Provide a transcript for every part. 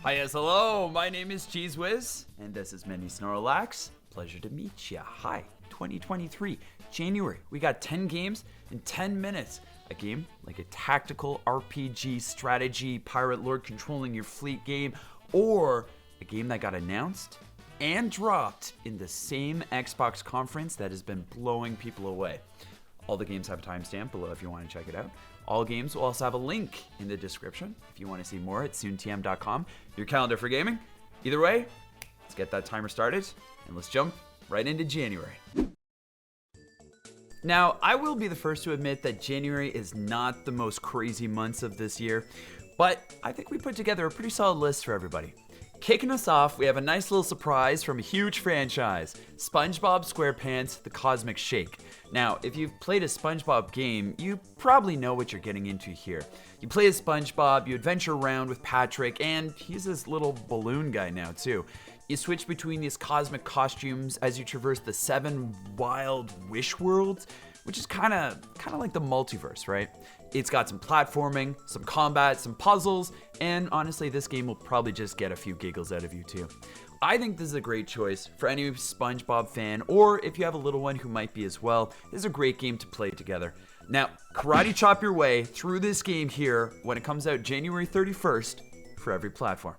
Hi, yes, hello. My name is Cheese Whiz, and this is Mini Snorlax. Pleasure to meet ya. Hi, 2023, January. We got 10 games in 10 minutes. A game like a tactical RPG strategy, pirate lord controlling your fleet game, or a game that got announced and dropped in the same Xbox conference that has been blowing people away. All the games have a timestamp below if you want to check it out. All games will also have a link in the description if you want to see more at soontm.com. Your calendar for gaming. Either way, let's get that timer started and let's jump right into January. Now, I will be the first to admit that January is not the most crazy months of this year, but I think we put together a pretty solid list for everybody. Kicking us off, we have a nice little surprise from a huge franchise, SpongeBob SquarePants The Cosmic Shake. Now, if you've played a SpongeBob game, you probably know what you're getting into here. You play as SpongeBob, you adventure around with Patrick, and he's this little balloon guy now too. You switch between these cosmic costumes as you traverse the 7 wild wish worlds, which is kind of like the multiverse, right? It's got some platforming, some combat, some puzzles, and honestly, this game will probably just get a few giggles out of you too. I think this is a great choice for any SpongeBob fan, or if you have a little one who might be as well. This is a great game to play together. Now, karate chop your way through this game here when it comes out January 31st for every platform.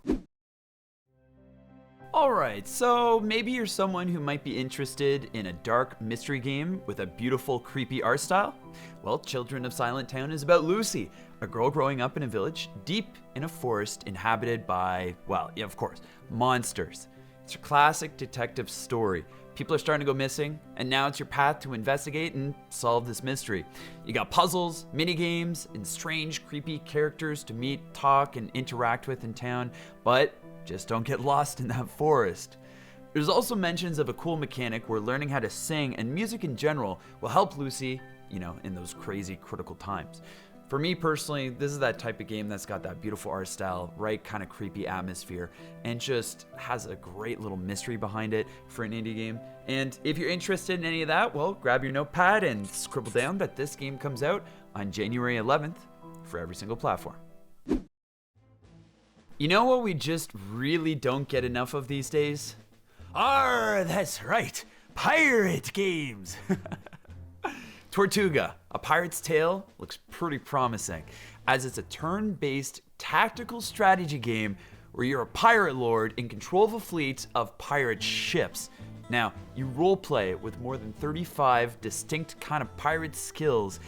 Alright, so maybe you're someone who might be interested in a dark mystery game with a beautiful, creepy art style. Well, Children of Silentown is about Lucy, a girl growing up in a village deep in a forest inhabited by, well, yeah, of course, monsters. It's a classic detective story. People are starting to go missing, and now it's your path to investigate and solve this mystery. You got puzzles, mini games, and strange, creepy characters to meet, talk, and interact with in town, but just don't get lost in that forest. There's also mentions of a cool mechanic where learning how to sing and music in general will help Lucy, in those crazy critical times. For me personally, this is that type of game that's got that beautiful art style, right kind of creepy atmosphere, and just has a great little mystery behind it for an indie game. And if you're interested in any of that, well, grab your notepad and scribble down that this game comes out on January 11th for every single platform. You know what we just really don't get enough of these days? That's right, pirate games! Tortuga, A Pirate's Tale, looks pretty promising, as it's a turn-based tactical strategy game where you're a pirate lord in control of a fleet of pirate ships. Now, you roleplay with more than 35 distinct kind of pirate skills,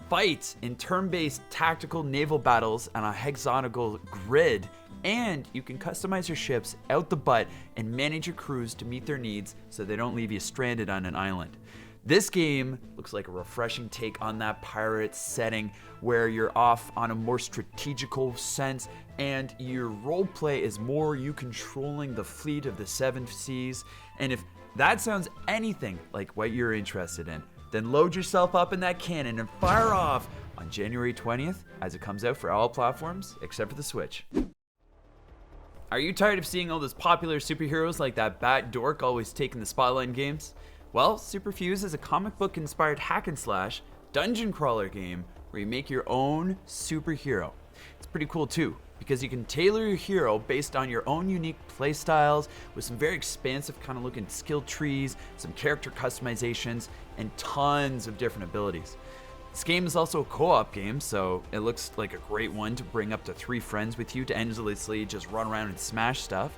fight in turn-based tactical naval battles on a hexagonal grid, and you can customize your ships out the butt and manage your crews to meet their needs so they don't leave you stranded on an island. This game looks like a refreshing take on that pirate setting where you're off on a more strategical sense and your roleplay is more you controlling the fleet of the 7 seas. And if that sounds anything like what you're interested in, then load yourself up in that cannon and fire off on January 20th as it comes out for all platforms except for the Switch. Are you tired of seeing all those popular superheroes like that bat dork always taking the spotlight in games? Well, Superfuse is a comic book inspired hack and slash dungeon crawler game where you make your own superhero. It's pretty cool too, because you can tailor your hero based on your own unique play styles with some very expansive kind of looking skill trees, some character customizations, and tons of different abilities. This game is also a co-op game, so it looks like a great one to bring up to 3 friends with you to endlessly just run around and smash stuff.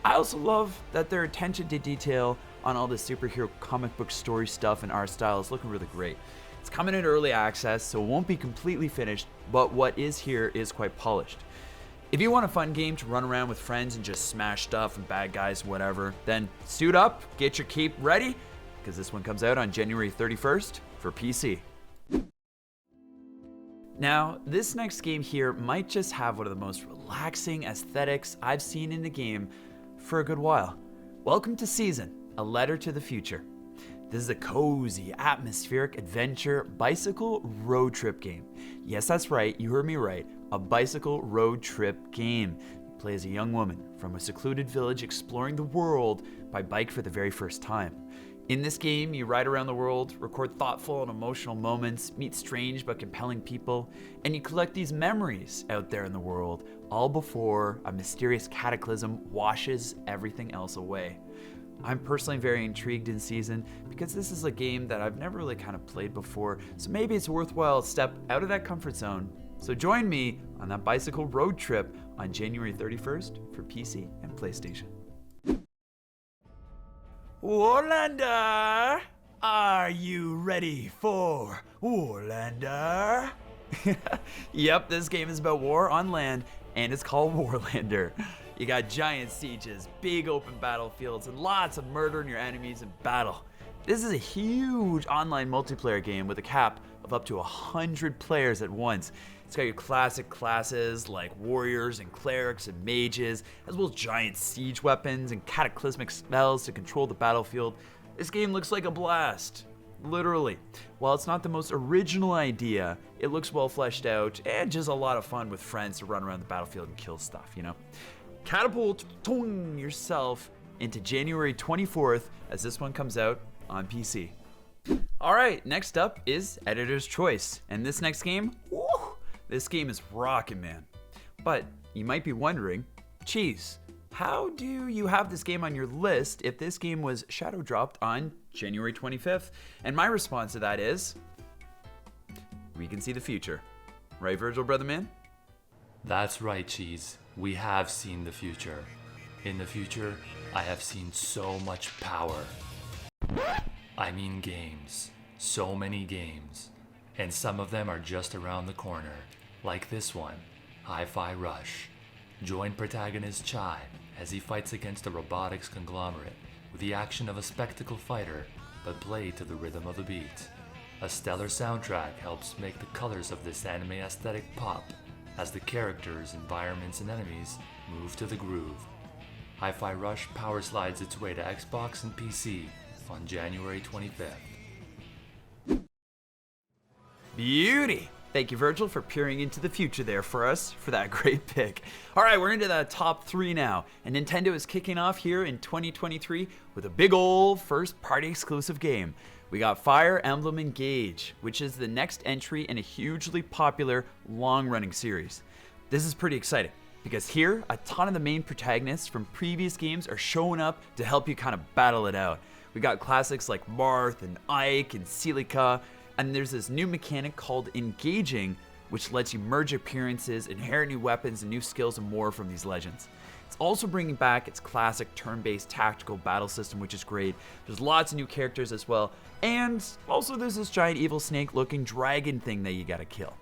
I also love that their attention to detail on all the superhero comic book story stuff and art style is looking really great. It's coming in early access, so it won't be completely finished, but what is here is quite polished. If you want a fun game to run around with friends and just smash stuff and bad guys, whatever, then suit up, get your cape ready, because this one comes out on January 31st for PC. Now, this next game here might just have one of the most relaxing aesthetics I've seen in a game for a good while. Welcome to Season, A Letter to the Future. This is a cozy, atmospheric adventure bicycle road trip game. Yes, that's right, you heard me right, a bicycle road trip game. You play as a young woman from a secluded village exploring the world by bike for the very first time. In this game, you ride around the world, record thoughtful and emotional moments, meet strange but compelling people, and you collect these memories out there in the world, all before a mysterious cataclysm washes everything else away. I'm personally very intrigued in Season because this is a game that I've never really kind of played before, so maybe it's a worthwhile step out of that comfort zone. So join me on that bicycle road trip on January 31st for PC and PlayStation. Warlander! Are you ready for Warlander? Yep, this game is about war on land, and it's called Warlander. You got giant sieges, big open battlefields, and lots of murdering your enemies in battle. This is a huge online multiplayer game with a cap of up to 100 players at once. It's got your classic classes like warriors and clerics and mages, as well as giant siege weapons and cataclysmic spells to control the battlefield. This game looks like a blast. Literally. While it's not the most original idea, it looks well fleshed out and just a lot of fun with friends to run around the battlefield and kill stuff, you know? Catapult yourself into January 24th as this one comes out on PC. Alright, next up is Editor's Choice. And this next game, this game is rockin', man. But you might be wondering, geez, how do you have this game on your list if this game was shadow dropped on January 25th? And my response to that is, we can see the future. Right, Virgil, brother man? That's right, Cheese. We have seen the future. In the future, I have seen so much power. I mean games. So many games. And some of them are just around the corner. Like this one, Hi-Fi Rush. Join protagonist Chai as he fights against a robotics conglomerate with the action of a spectacle fighter, but played to the rhythm of the beat. A stellar soundtrack helps make the colors of this anime aesthetic pop as the characters, environments, and enemies move to the groove. Hi-Fi Rush power slides its way to Xbox and PC on January 25th. Beauty! Thank you, Virgil, for peering into the future there for us for that great pick. All right, we're into the top 3 now, and Nintendo is kicking off here in 2023 with a big old first-party exclusive game. We got Fire Emblem Engage, which is the next entry in a hugely popular, long-running series. This is pretty exciting, because here, a ton of the main protagonists from previous games are showing up to help you kind of battle it out. We got classics like Marth and Ike and Celica, and there's this new mechanic called Engaging, which lets you merge appearances, inherit new weapons and new skills and more from these legends. It's also bringing back its classic turn-based tactical battle system, which is great. There's lots of new characters as well, and also there's this giant evil snake-looking dragon thing that you gotta kill.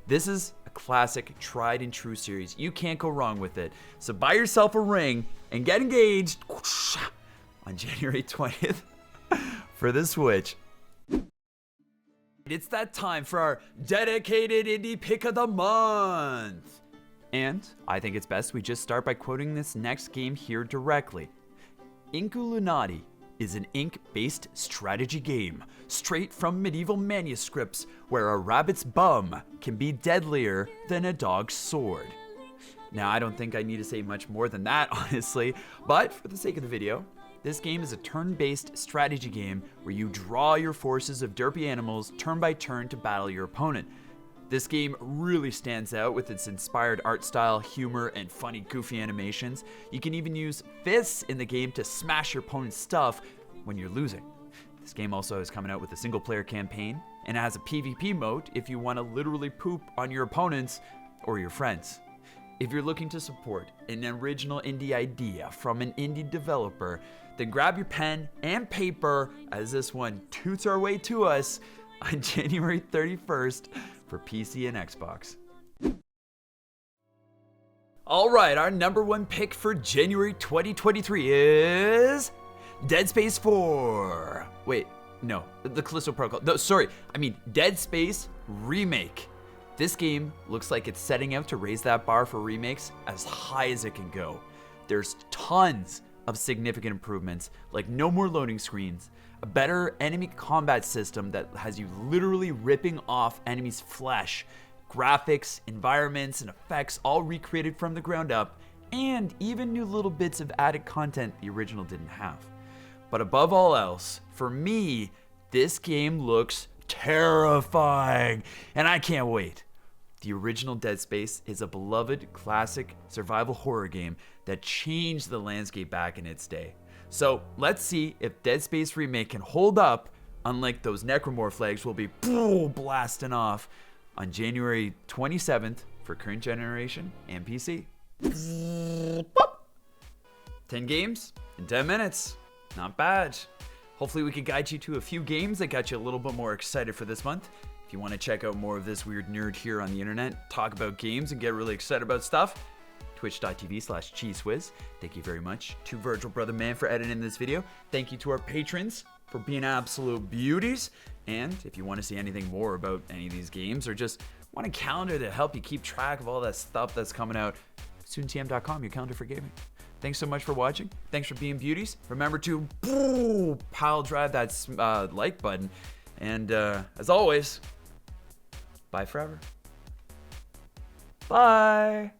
This is a classic, tried and true series. You can't go wrong with it. So buy yourself a ring and get engaged on January 20th for the Switch. It's that time for our dedicated indie pick of the month. And I think it's best we just start by quoting this next game here directly. Inkulinati is an ink-based strategy game, straight from medieval manuscripts where a rabbit's bum can be deadlier than a dog's sword. Now, I don't think I need to say much more than that, honestly, but for the sake of the video, this game is a turn-based strategy game where you draw your forces of derpy animals turn by turn to battle your opponent. This game really stands out with its inspired art style, humor, and funny, goofy animations. You can even use fists in the game to smash your opponent's stuff when you're losing. This game also is coming out with a single-player campaign, and it has a PvP mode if you want to literally poop on your opponents or your friends. If you're looking to support an original indie idea from an indie developer, then grab your pen and paper as this one toots our way to us on January 31st for PC and Xbox. All right, our number 1 pick for January 2023 is Dead Space 4. Wait, no, the Callisto Protocol. No, sorry, I mean Dead Space Remake. This game looks like it's setting out to raise that bar for remakes as high as it can go. There's tons of significant improvements, like no more loading screens, a better enemy combat system that has you literally ripping off enemies' flesh, graphics, environments, and effects all recreated from the ground up, and even new little bits of added content the original didn't have. But above all else, for me, this game looks terrifying, and I can't wait. The original Dead Space is a beloved classic survival horror game that changed the landscape back in its day. So let's see if Dead Space Remake can hold up, unlike those Necromorph legs will be blasting off on January 27th for current generation and PC. 10 games in 10 minutes. Not bad. Hopefully we could guide you to a few games that got you a little bit more excited for this month. If you want to check out more of this weird nerd here on the internet, talk about games and get really excited about stuff, twitch.tv/cheesewhiz. Thank you very much to Virgil Brother Man for editing this video. Thank you to our patrons for being absolute beauties. And if you want to see anything more about any of these games or just want a calendar to help you keep track of all that stuff that's coming out, SoonTM.com, your calendar for gaming. Thanks so much for watching. Thanks for being beauties. Remember to pile drive that like button. And as always, bye forever. Bye.